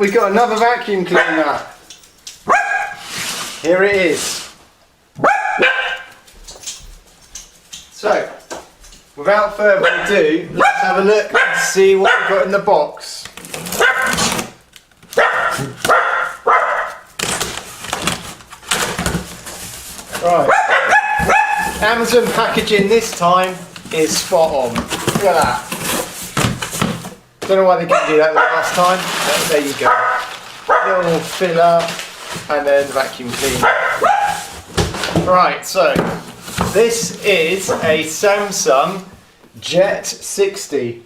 we got another vacuum cleaner. Here it is. So, without further ado, let's have a look and see what we've got in the box. Right, Amazon packaging this time is spot on. Look at that. Don't know why they couldn't do that the last time, but there you go. Little filler and then the vacuum cleaner. Right, so this is a Samsung Jet 60.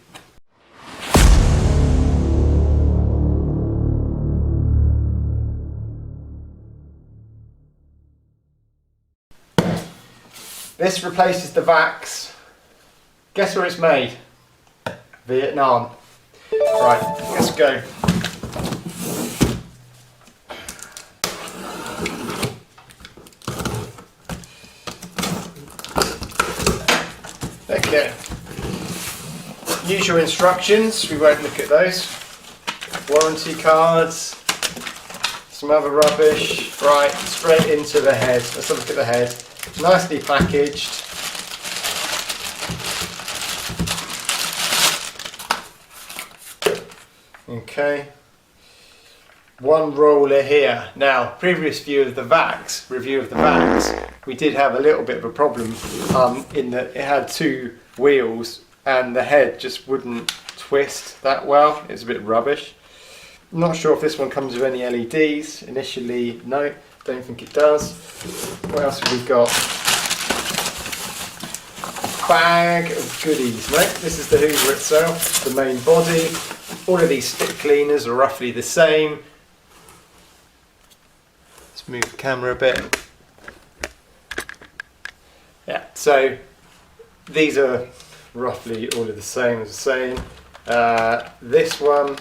This replaces the Vax. Guess where it's made? Vietnam. Right, let's go. Okay. Usual instructions, we won't look at those. Warranty cards, some other rubbish. Right, straight into the head. Let's have a look at the head. Nicely packaged. Okay. One roller here. Now, previous review of the Vax, we did have a little bit of a problem in that it had two wheels and the head just wouldn't twist that well. It's a bit rubbish. I'm not sure if this one comes with any LEDs. Initially, no, don't think it does. What else have we got? Bag of goodies, right? This is the Hoover itself, the main body. All of these stick cleaners are roughly the same. Let's move the camera a bit. Yeah, so these are roughly all of the same as the same. This one,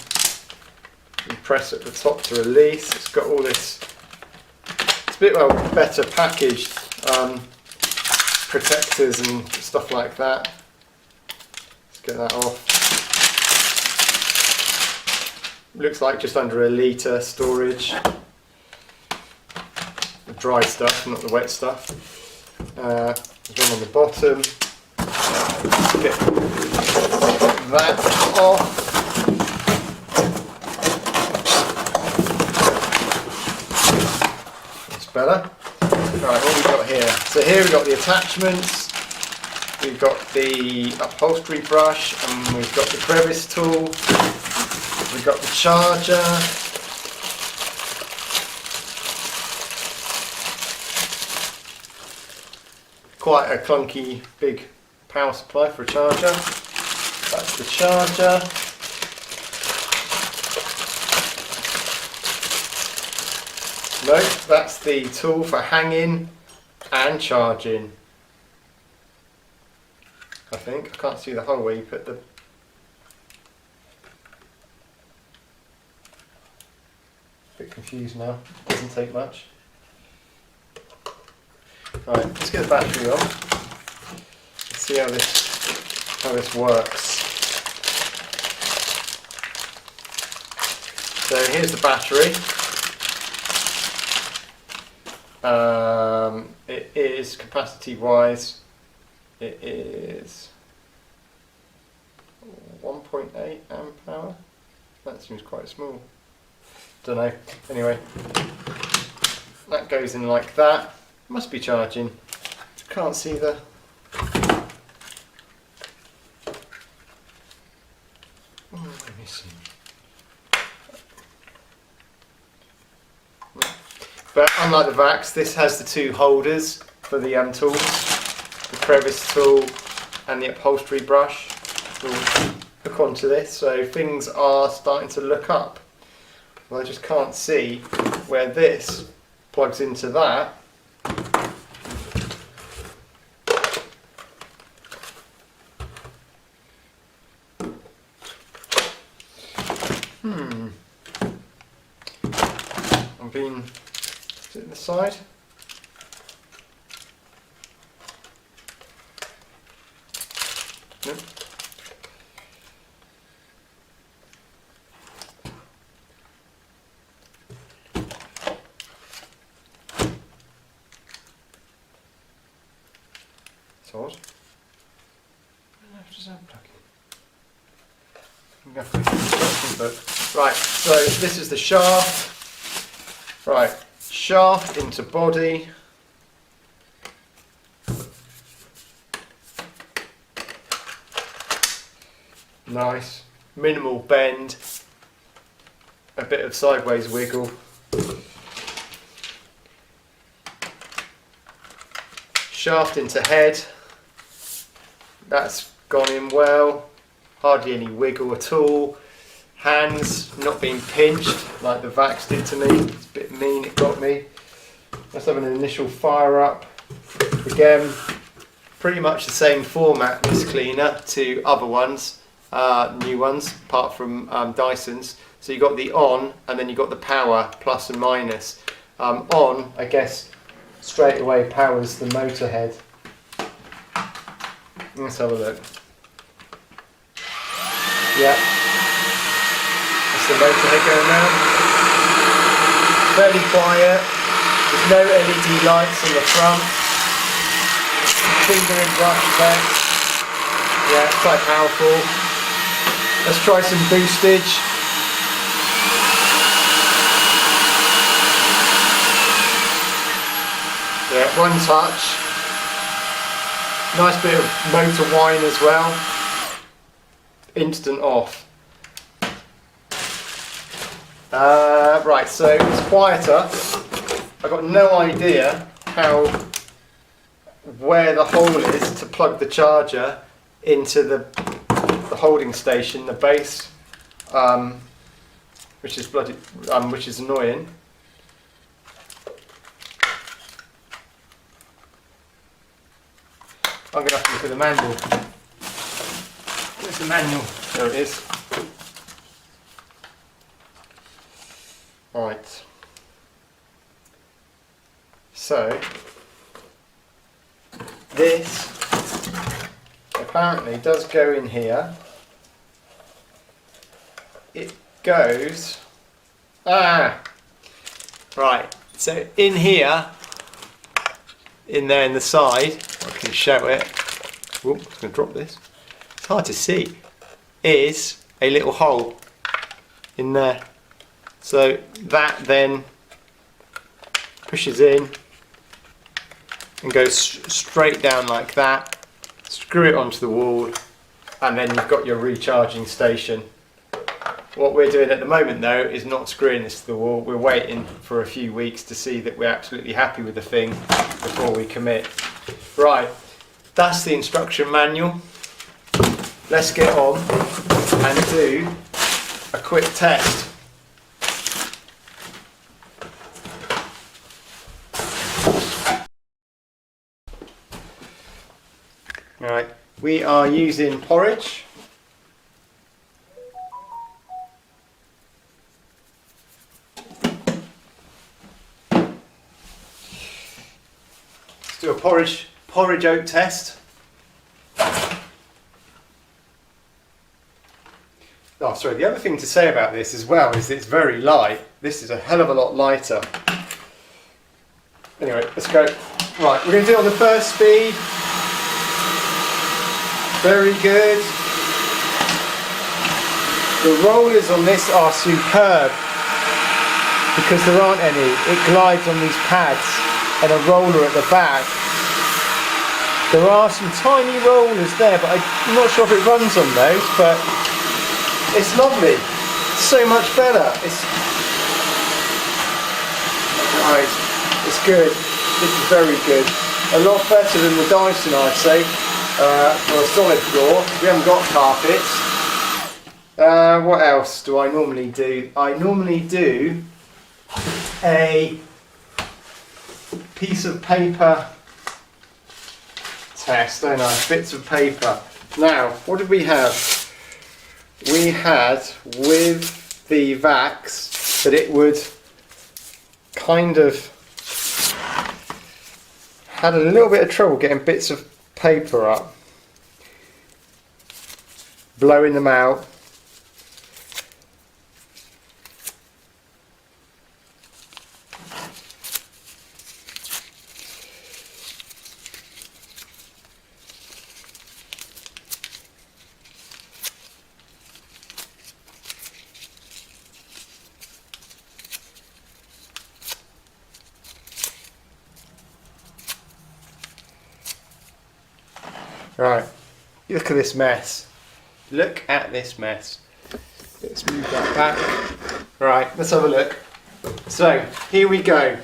you press at the top to release. It's got all this, it's a bit better packaged protectors and stuff like that. Let's get that off. Looks like just under a litre storage. The dry stuff, not the wet stuff. There's one on the bottom. Get that off. That's better. Right, what we've got here. So here we've got the attachments. We've got the upholstery brush, and we've got the crevice tool. We've got the charger. Quite a clunky big power supply for a charger. That's the charger. No, that's the tool for hanging and charging. I think. I can't see the hole where you put the... Bit confused now. Doesn't take much. Right, let's get the battery on. Let's see how this works. So here's the battery. It is capacity wise. It is 1.8 amp hour. That seems quite small. Don't know. Anyway, that goes in like that. Must be charging. Can't see the... let me see. But unlike the Vax, this has the two holders for the tools, the crevice tool and the upholstery brush. We'll hook onto this, so things are starting to look up. Well, I just can't see where this plugs into that. I'm being... Is it the side? Nope. does that plug in? I'm going to have to look at the instruction book. Right, so this is the shaft. Right, shaft into body. Nice, minimal bend, a bit of sideways wiggle. Shaft into head, that's gone in well, hardly any wiggle at all. Hands not being pinched like the Vax did to me, it's a bit mean, it got me. Let's have an initial fire up. Again, pretty much the same format, this cleaner, to other ones, new ones, apart from Dyson's. So you've got the on, and then you've got the power, plus and minus. On, I guess, straight away powers the motor head. Let's have a look. Yeah, that's the motor head going round. Fairly quiet. There's no LED lights on the front. Finger and brush effect. Yeah, it's quite powerful. Let's try some boostage. Yeah, one touch. Nice bit of motor whine as well. Instant off. Right, so it's quieter. I've got no idea where the hole is to plug the charger into the holding station, the base, which is annoying. I'm going to have to look at the manual. Where's the manual? There it is. Right. So, this apparently does go in here. It goes... Right. So in here, in there in the side, I can show it. Whoop, I'm going to drop this. It's hard to see. Is a little hole in there. So that then pushes in and goes straight down like that. Screw it onto the wall, and then you've got your recharging station. What we're doing at the moment though is not screwing this to the wall. We're waiting for a few weeks to see that we're absolutely happy with the thing before we commit. Right, that's the instruction manual. Let's get on and do a quick test. Right, we are using porridge. Let's do a porridge oat test. Oh, sorry, the other thing to say about this as well is it's very light. This is a hell of a lot lighter. Anyway, let's go. Right, we're going to do it on the first speed. Very good. The rollers on this are superb because there aren't any. It glides on these pads and a roller at the back. There are some tiny rollers there, but I'm not sure if it runs on those, but it's lovely. So much better. It's right. It's good. This is very good. A lot better than the Dyson, I'd say, for a solid floor. We haven't got carpets. What else do I normally do? I normally do a piece of paper test, don't I? Bits of paper. Now, what did we have? We had with the Vax that it would kind of had a little bit of trouble getting bits of paper up, blowing them out. Right, look at this mess. Look at this mess. Let's move that back. Right, let's have a look. So, here we go.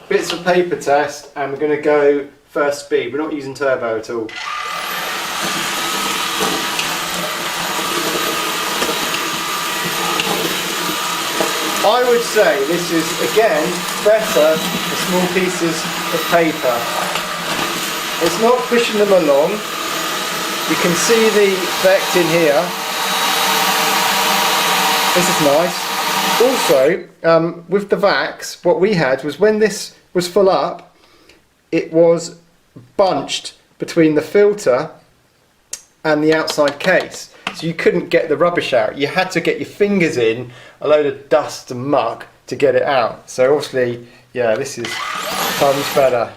Bits of paper test, and we're going to go first speed. We're not using turbo at all. I would say this is, again, better for small pieces of paper. It's not pushing them along. You can see the effect in here. This is nice. Also, with the Vax, what we had was when this was full up, it was bunched between the filter and the outside case. So you couldn't get the rubbish out. You had to get your fingers in a load of dust and muck to get it out. So obviously, yeah, this is tons better.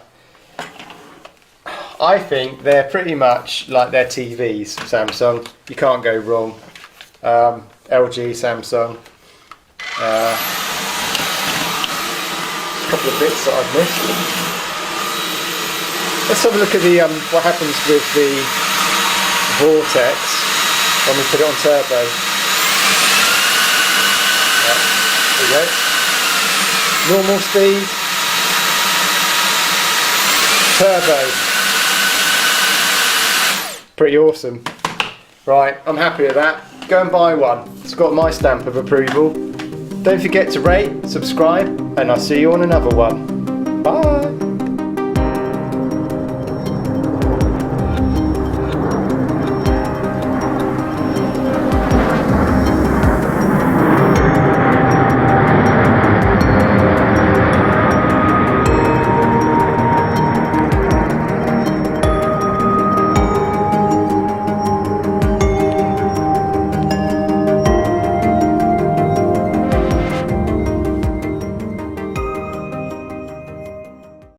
I think they're pretty much like their TVs, Samsung. You can't go wrong. LG, Samsung. A couple of bits that I've missed. Let's have a look at the what happens with the vortex when we put it on turbo. There we go. Normal speed. Turbo. Pretty awesome. Right, I'm happy with that. Go and buy one. It's got my stamp of approval. Don't forget to rate, subscribe, and I'll see you on another one. Bye.